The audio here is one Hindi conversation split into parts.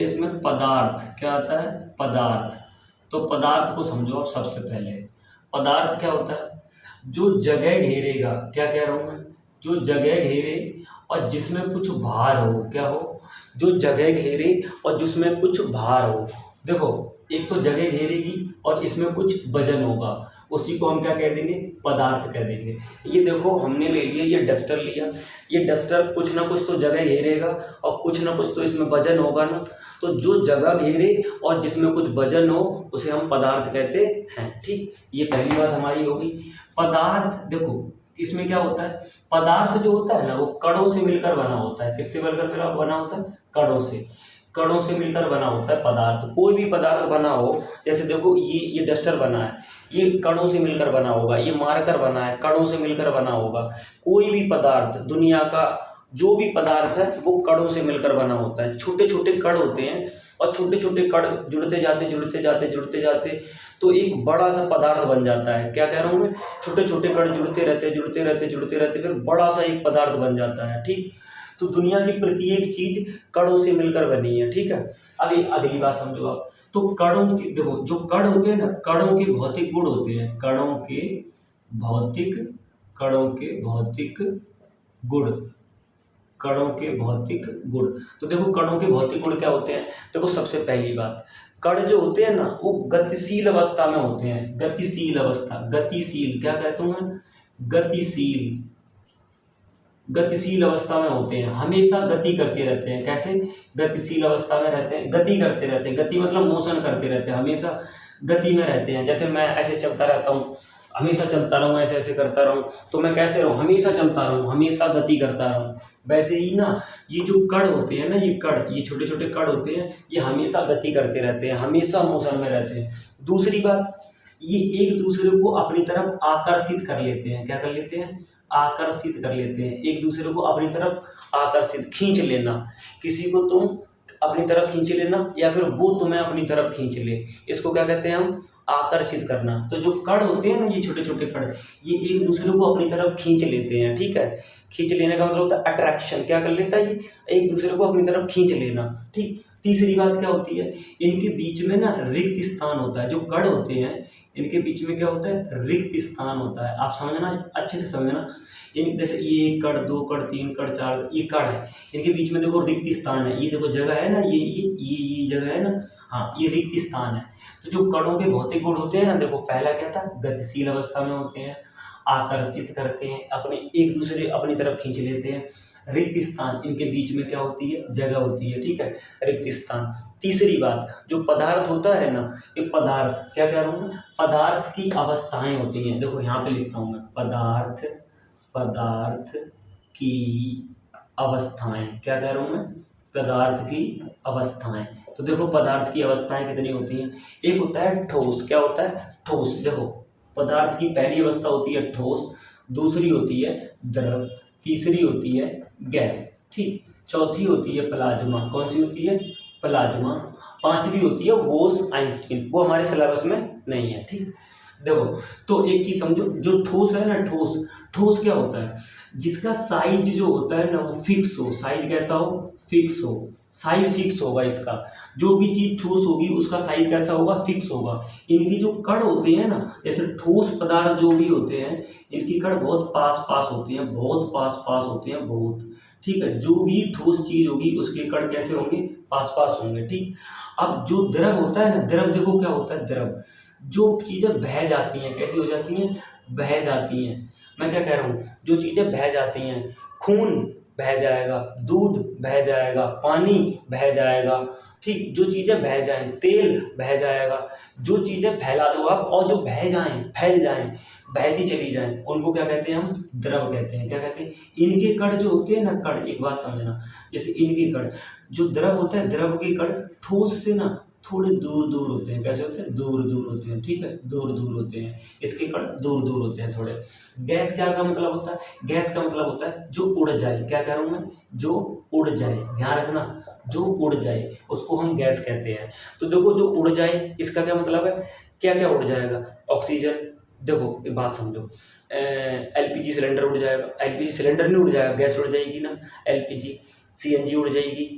इसमें पदार्थ क्या आता है, पदार्थ। तो पदार्थ को समझो आप सबसे पहले। पदार्थ क्या होता है, जो जगह घेरेगा, क्या कह रहा हूं मैं, जो जगह घेरे और जिसमें कुछ भार हो, क्या हो, जो जगह घेरे और जिसमें कुछ भार हो। देखो, एक तो जगह घेरेगी और इसमें कुछ वजन होगा, उसी को हम क्या कह देंगे, पदार्थ कह देंगे। ये देखो हमने ले लिया, ये डस्टर लिया, ये डस्टर कुछ ना कुछ तो जगह घेरेगा और कुछ ना कुछ तो इसमें वजन होगा ना। तो जो जगह घेरे और जिसमें कुछ वजन हो उसे हम पदार्थ कहते हैं। ठीक, ये पहली बात हमारी होगी। पदार्थ देखो इसमें क्या होता है, पदार्थ जो होता है ना वो कणों से मिलकर बना होता है। किससे मिलकर बना होता है, कणों से। कणों से मिलकर बना होता है पदार्थ। कोई भी पदार्थ बना हो, जैसे देखो ये डस्टर बना है, ये कणों से मिलकर बना होगा। ये मार्कर बना है, कणों से मिलकर बना होगा। कोई भी पदार्थ, दुनिया का जो भी पदार्थ है वो कणों से मिलकर बना होता है। छोटे छोटे कण होते हैं और छोटे छोटे कण जुड़ते जाते जुड़ते जाते जुड़ते जाते तो एक बड़ा सा पदार्थ बन जाता है। क्या कह रहा हूँ मैं, छोटे छोटे कण जुड़ते रहते जुड़ते रहते जुड़ते रहते फिर बड़ा सा एक पदार्थ बन जाता है। ठीक, तो दुनिया की प्रत्येक चीज कणों से मिलकर बनी है। ठीक है, अब ये अगली बात समझो आप। तो कणों की देखो, जो कण होते हैं ना, कणों के भौतिक गुण होते हैं। भौतिक कणों के भौतिक गुण, कणों के भौतिक गुण। तो देखो कणों के भौतिक गुण क्या होते हैं। देखो सबसे पहली बात, कण जो होते हैं ना वो गतिशील अवस्था में होते हैं। गतिशील अवस्था, गतिशील क्या कहता हूं मैं, गतिशील। गतिशील अवस्था में होते हैं, हमेशा गति करते रहते हैं। कैसे, गतिशील अवस्था में रहते हैं, गति करते रहते हैं। गति मतलब मोशन करते रहते हैं, हमेशा गति में रहते हैं। जैसे मैं ऐसे चलता रहता हूँ, हमेशा चलता रहूँ, ऐसे ऐसे करता रहूँ, तो मैं कैसे रहूँ, हमेशा चलता रहूँ, हमेशा गति करता रहूँ। वैसे ही ना ये जो कण होते हैं ना, ये कण, ये छोटे छोटे कण होते हैं, ये हमेशा गति करते रहते हैं, हमेशा मोशन में रहते हैं। दूसरी बात, ये एक दूसरे को अपनी तरफ आकर्षित कर लेते हैं। क्या कर लेते हैं, आकर्षित कर लेते हैं। एक दूसरे को अपनी तरफ आकर्षित, खींच लेना। किसी को तुम अपनी तरफ खींच लेना या फिर वो तुम्हें अपनी तरफ खींच ले, इसको क्या कहते हैं हम, आकर्षित करना। तो जो कण होते हैं ना, ये छोटे छोटे कण, ये एक दूसरे को अपनी तरफ खींच लेते हैं। ठीक है, खींच लेने का मतलब होता है अट्रैक्शन। क्या कर लेता है, ये एक दूसरे को अपनी तरफ खींच लेना। ठीक, तीसरी बात क्या होती है, इनके बीच में ना रिक्त स्थान होता है। जो कण होते हैं इनके बीच में क्या होता है, रिक्त स्थान होता है। आप समझना, अच्छे से समझना। इन जैसे ये एक कण, दो कण, तीन कण, चार, ये कण है, इनके बीच में देखो रिक्त स्थान है। ये देखो जगह है ना, ये जगह है ना, हाँ ये रिक्त स्थान है। तो जो कणों के भौतिक गुण होते हैं ना, देखो पहला क्या था, गतिशील अवस्था में होते हैं, आकर्षित करते हैं, अपने एक दूसरे अपनी तरफ खींच लेते हैं। रिक्त स्थान, इनके बीच में क्या होती है, जगह होती है। ठीक है, रिक्त स्थान। तीसरी बात, जो पदार्थ होता है ना, ये पदार्थ, क्या कह रहा हूँ मैं, पदार्थ की अवस्थाएं होती हैं। देखो यहाँ पे लिखता हूँ मैं, पदार्थ की अवस्थाएं। क्या कह रहा हूँ मैं, पदार्थ की अवस्थाएं। तो देखो पदार्थ की अवस्थाएं कितनी होती हैं। एक होता है ठोस। क्या होता है, ठोस। देखो पदार्थ की पहली अवस्था होती है ठोस, दूसरी होती है द्रव, तीसरी होती है गैस। ठीक, चौथी होती है प्लाज्मा। कौन सी होती है, प्लाज्मा। पांचवी होती है बोस आइंस्टीन, वो हमारे सिलेबस में नहीं है। ठीक, देखो तो एक चीज समझो, जो ठोस है ना, ठोस, ठोस क्या होता है, जिसका साइज जो होता है ना वो फिक्स हो। साइज कैसा हो, फिक्स हो। साइज फिक्स होगा इसका, जो भी चीज ठोस होगी उसका साइज कैसा होगा, फिक्स होगा। इनकी जो कण होते हैं ना, जैसे ठोस पदार्थ जो भी होते हैं, इनकी कण बहुत पास पास होती हैं, बहुत पास पास होती हैं, बहुत। ठीक है, जो भी ठोस चीज होगी उसके कण कैसे होंगे, पास पास होंगे। ठीक, अब जो द्रव होता है ना, द्रव देखो क्या होता है, द्रव, जो चीजें बह जाती हैं, कैसी हो जाती हैं, बह जाती हैं। मैं क्या कह रहा हूँ, जो चीजें बह जाती हैं, खून बह जाएगा, दूध बह जाएगा, पानी बह जाएगा। ठीक, जो चीजें बह जाएं, तेल बह जाएगा। जो चीजें फैला दो आप और जो बह जाएं, फैल जाएं, बहती चली जाएं, उनको क्या कहते हैं, हम द्रव कहते हैं। क्या कहते हैं, इनके कण जो होते हैं ना, कण, एक बात समझना, जैसे इनके कण, जो द्रव होता है, द्रव के कण ठोस से ना थोड़े दूर दूर होते हैं। कैसे होते हैं, दूर दूर होते हैं। ठीक है, दूर दूर होते हैं, इसके कण दूर दूर होते हैं थोड़े। गैस क्या का मतलब होता है, गैस का मतलब होता है जो उड़ जाए। क्या कह रहा हूँ मैं, जो उड़ जाए, ध्यान रखना, जो उड़ जाए उसको हम गैस कहते हैं। तो देखो जो उड़ जाए इसका क्या मतलब है, क्या क्या उड़ जाएगा, ऑक्सीजन। देखो एक बात समझो, एलपीजी सिलेंडर उड़ जाएगा, एलपीजी सिलेंडर नहीं उड़ जाएगा, गैस उड़ जाएगी ना, एलपीजी, सीएनजी उड़ जाएगी।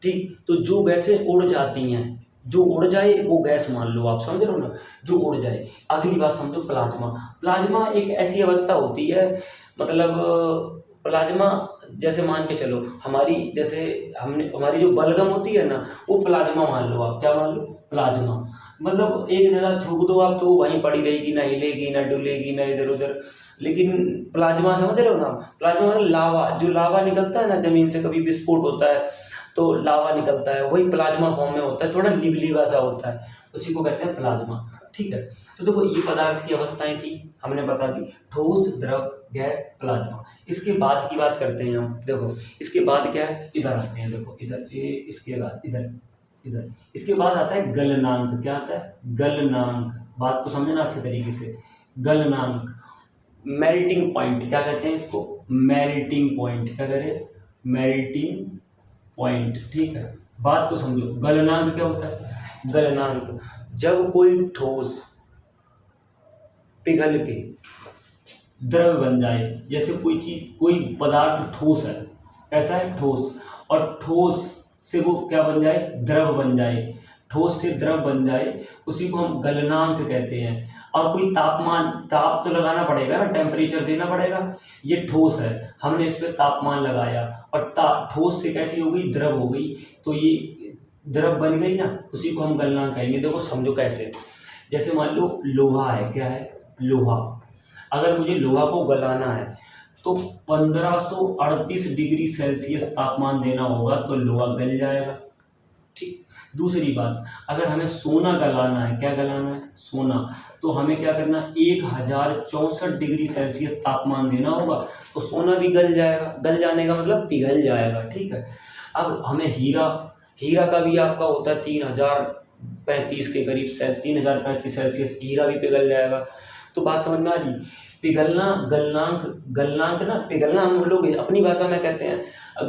ठीक। तो जो गैसें उड़ जाती हैं, जो उड़ जाए वो गैस मान लो, आप समझ रहे हो ना, जो उड़ जाए। अगली बात समझो, प्लाज्मा। प्लाज्मा एक ऐसी अवस्था होती है, मतलब प्लाज्मा जैसे मान के चलो हमारी, जैसे हमने हमारी जो बलगम होती है ना, वो प्लाज्मा मान लो आप, क्या मान लो, प्लाज्मा। मतलब एक जगह थूक दो आप तो वो वहीं पड़ी रहेगी, ना हिलेगी ना डुलेगी ना इधर उधर। लेकिन प्लाज्मा समझ रहे हो ना, प्लाज्मा मतलब लावा, जो लावा निकलता है ना जमीन से, कभी विस्फोट होता है तो लावा निकलता है, वही प्लाज्मा फॉर्म में होता है, थोड़ा लिबलिबा सा होता है, उसी को कहते हैं प्लाज्मा। ठीक है। तो देखो ये पदार्थ की अवस्थाएं थी, हमने बता दी, ठोस, द्रव, गैस, प्लाज्मा। इसके बाद की बात करते हैं हम। देखो इसके बाद क्या है, इधर आते हैं, देखो इधर, ये इसके बाद इधर, इधर इसके बाद आता है गलनांक। क्या आता है, गलनांक। बात को समझना अच्छे तरीके से, गलनांक। मेल्टिंग पॉइंट, क्या कहते हैं इसको, मेल्टिंग पॉइंट। क्या करें, मेल्टिंग पॉइंट। ठीक है, बात को समझो, गलनांक क्या होता है, गलनांक जब कोई ठोस पिघल के द्रव बन जाए, जैसे कोई चीज, कोई पदार्थ ठोस है, ऐसा है ठोस, और ठोस से वो क्या बन जाए, द्रव बन जाए, ठोस से द्रव बन जाए, उसी को हम गलनांक कहते हैं। और कोई तापमान, ताप तो लगाना पड़ेगा ना, टेम्परेचर देना पड़ेगा। ये ठोस है, हमने इस पे तापमान लगाया और ठोस से कैसी हो गई, द्रव हो गई, तो ये द्रव बन गई ना, उसी को हम गलनांक कहेंगे। देखो समझो कैसे, जैसे मान लो लोहा है, क्या है, लोहा। अगर मुझे लोहा को गलाना है तो 1538 डिग्री सेल्सियस तापमान देना होगा, तो लोहा गल जाएगा। ठीक। दूसरी बात, अगर हमें सोना गलाना है, क्या गलाना है, सोना, तो हमें क्या करना है, 1064 डिग्री सेल्सियस तापमान देना होगा, तो सोना भी गल जाएगा। गल जाने का मतलब पिघल जाएगा। ठीक है। अब हमें हीरा, हीरा का भी आपका होता है 3035 के करीब 3035 सेल्सियस, हीरा भी पिघल जाएगा। तो बात समझ में आ रही, पिघलना, गलनांक, गलनांक ना, पिघलना हम लोग अपनी भाषा में कहते हैं,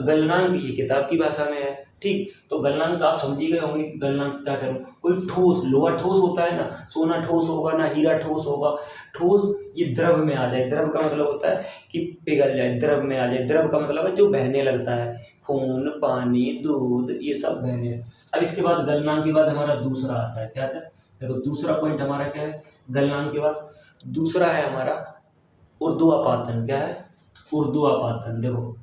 गलनांक ये किताब की भाषा में है। ठीक। तो गलनांक आप समझ गए होंगे, गलनांक क्या करूँ, कोई ठोस, लोहा ठोस होता है ना, सोना ठोस होगा ना, हीरा ठोस होगा। ठोस ये द्रव में आ जाए, द्रव का मतलब होता है कि पिघल जाए, द्रव में आ जाए। द्रव का मतलब है जो बहने लगता है, खून, पानी, दूध, ये सब बहने। अब इसके बाद गलनांक के बाद हमारा दूसरा आता है, क्या आता है, देखो दूसरा पॉइंट हमारा क्या है, गलनांक के बाद दूसरा है हमारा ऊर्ध्वापातन। क्या है, ऊर्ध्वापातन। देखो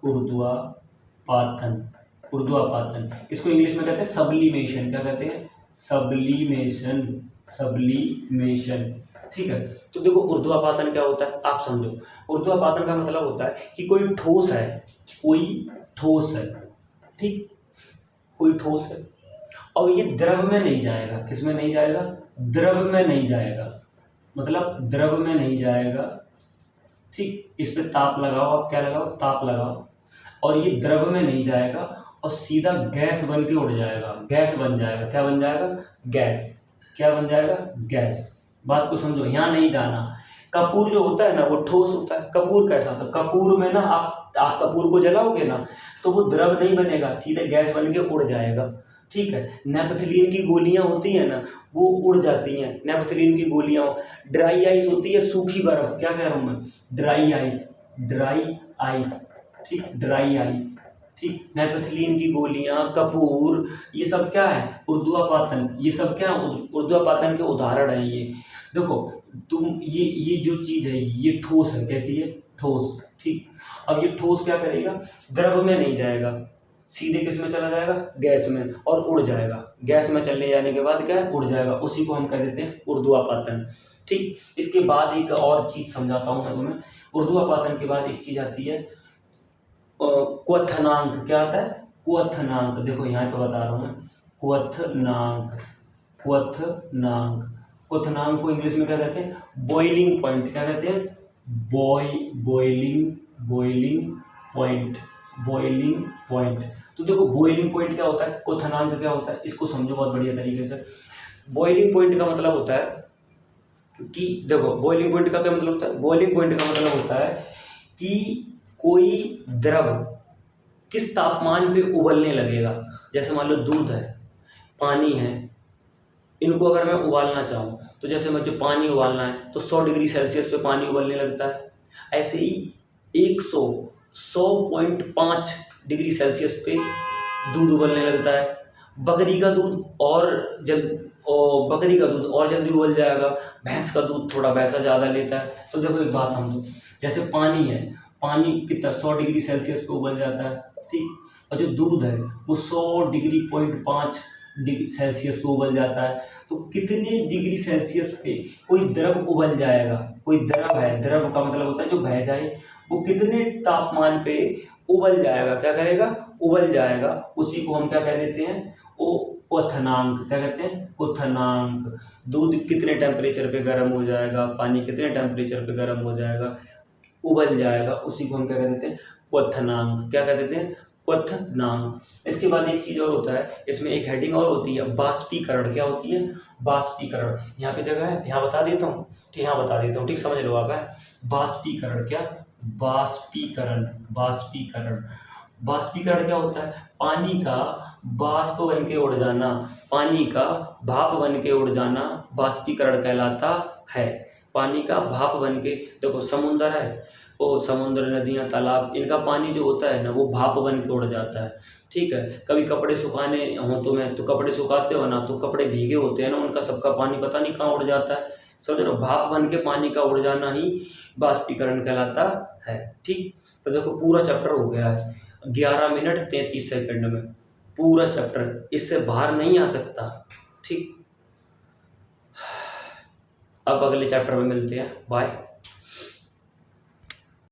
ऊर्ध्वापातन, ऊर्ध्वापातन, इसको इंग्लिश में कहते हैं सब्लिमेशन। क्या कहते हैं, सब्लिमेशन, सब्लिमेशन। ठीक है। तो देखो ऊर्ध्वापातन क्या होता है, आप समझो। ऊर्ध्वापातन का मतलब होता है कि कोई ठोस है, कोई ठोस है, ठीक, कोई ठोस है, और ये द्रव में नहीं जाएगा। किस में नहीं जाएगा, द्रव में नहीं जाएगा, मतलब द्रव में नहीं जाएगा। ठीक। इस पे ताप लगाओ, आप क्या लगाओ, ताप लगाओ, और ये द्रव में नहीं जाएगा और सीधा गैस बन के उड़ जाएगा, गैस बन जाएगा। क्या बन जाएगा, गैस। क्या बन जाएगा, गैस। बात को समझो, यहाँ नहीं जाना। कपूर जो होता है ना, वो ठोस होता है। कपूर कैसा होता है, कपूर में ना आप कपूर को जलाओगे ना, तो वो द्रव नहीं बनेगा, सीधे गैस बन के उड़ जाएगा। ठीक है। नेपथलीन की गोलियां होती हैं ना, वो उड़ जाती हैं, नेपथलीन की गोलियां। ड्राई आइस होती है, सूखी बर्फ, क्या कह रहा हूँ मैं, ड्राई आइस, ड्राई आइस। ठीक, ड्राई आइस। ठीक। नेपथलीन की गोलियां, कपूर, ये सब क्या है, ऊर्ध्वापातन। ये सब क्या है, ऊर्ध्वापातन के उदाहरण हैं ये। देखो तुम, ये जो चीज है ये ठोस है, कैसी है, ठोस। ठीक। अब ये ठोस क्या करेगा, द्रव में नहीं जाएगा, सीधे किस में चला जाएगा, गैस में, और उड़ जाएगा। गैस में चलने जाने के बाद क्या है, उड़ जाएगा, उसी को हम कह देते हैं ऊर्ध्वापातन। ठीक। इसके बाद एक और चीज समझाता हूं मैं तुम्हें। ऊर्ध्वापातन के बाद एक चीज आती है क्वथनांक। क्या आता है, क्वथनांक। देखो यहाँ पे बता रहा हूँ मैं, क्वथनांक, क्वथनांक। क्वथनांक को इंग्लिश में क्या कहते हैं, बॉइलिंग पॉइंट। क्या कहते हैं, बॉइलिंग पॉइंट, बॉइलिंग पॉइंट। तो देखो बॉइलिंग पॉइंट क्या होता है, क्वथनांक क्या होता है, इसको समझो बहुत बढ़िया तरीके से। बॉइलिंग पॉइंट का मतलब होता है कि, देखो बॉइलिंग पॉइंट का क्या मतलब होता है, बॉइलिंग पॉइंट का मतलब होता है कि कोई द्रव किस तापमान पे उबलने लगेगा। जैसे मान लो दूध है, पानी है, इनको अगर मैं उबालना चाहूँ तो जैसे मुझे पानी उबालना है तो 100 डिग्री सेल्सियस पे पानी उबलने लगता है। ऐसे ही 100.5 डिग्री सेल्सियस पे दूध उबलने लगता है। बकरी का दूध बकरी का दूध और जल्दी उबल जाएगा, भैंस का दूध थोड़ा वैसा ज़्यादा लेता है। तो देखो एक बात समझो, जैसे पानी है, पानी कितना 100 डिग्री सेल्सियस पे उबल जाता है, ठीक। और जो दूध है वो 100.5 डिग्री सेल्सियस पे उबल जाता है। तो कितने डिग्री सेल्सियस पे कोई द्रव उबल जाएगा, कोई द्रव है, द्रव का मतलब होता है जो बह जाए, वो कितने तापमान पे उबल जाएगा, क्या करेगा, उबल जाएगा, उसी को हम क्या कह देते हैं, वो क्वथनांक, क्या कहते हैं, क्वथनांक। दूध कितने टेम्परेचर पे गर्म हो जाएगा, पानी कितने टेम्परेचर पे गर्म हो जाएगा, उबल जाएगा, उसी को हम क्या कह देते हैं, क्वथनांक। क्या कह देते हैं, क्वथनांक। इसके बाद एक चीज़ और होता है, इसमें एक हेडिंग और होती है, बाष्पीकरण। क्या होती है, बाष्पीकरण। यहाँ पे जगह है, यहाँ बता देता हूँ, ठीक, यहाँ बता देता हूँ, ठीक, समझ लो आप, है बाष्पीकरण। क्या, बाष्पीकरण, बाष्पीकरण। बाष्पीकरण क्या होता है, पानी का बाष्प बन के उड़ जाना, पानी का भाप बन के उड़ जाना बाष्पीकरण कहलाता है। पानी का भाप बन के, देखो समुंदर है, वो समुद्र, नदियाँ, तालाब, इनका पानी जो होता है ना वो भाप बन के उड़ जाता है, ठीक है। कभी कपड़े सुखाने हो तुम्हें, तो कपड़े सुखाते हो ना, तो कपड़े भीगे होते हैं ना, उनका सबका पानी पता नहीं कहाँ उड़ जाता है, समझ रहे हो, भाप बन के पानी का उड़ जाना ही बाष्पीकरण कहलाता है, ठीक। तो देखो पूरा चैप्टर हो गया है 11 मिनट 33 सेकंड में, पूरा चैप्टर, इससे बाहर नहीं आ सकता, ठीक। अब अगले चैप्टर में मिलते हैं, बाय।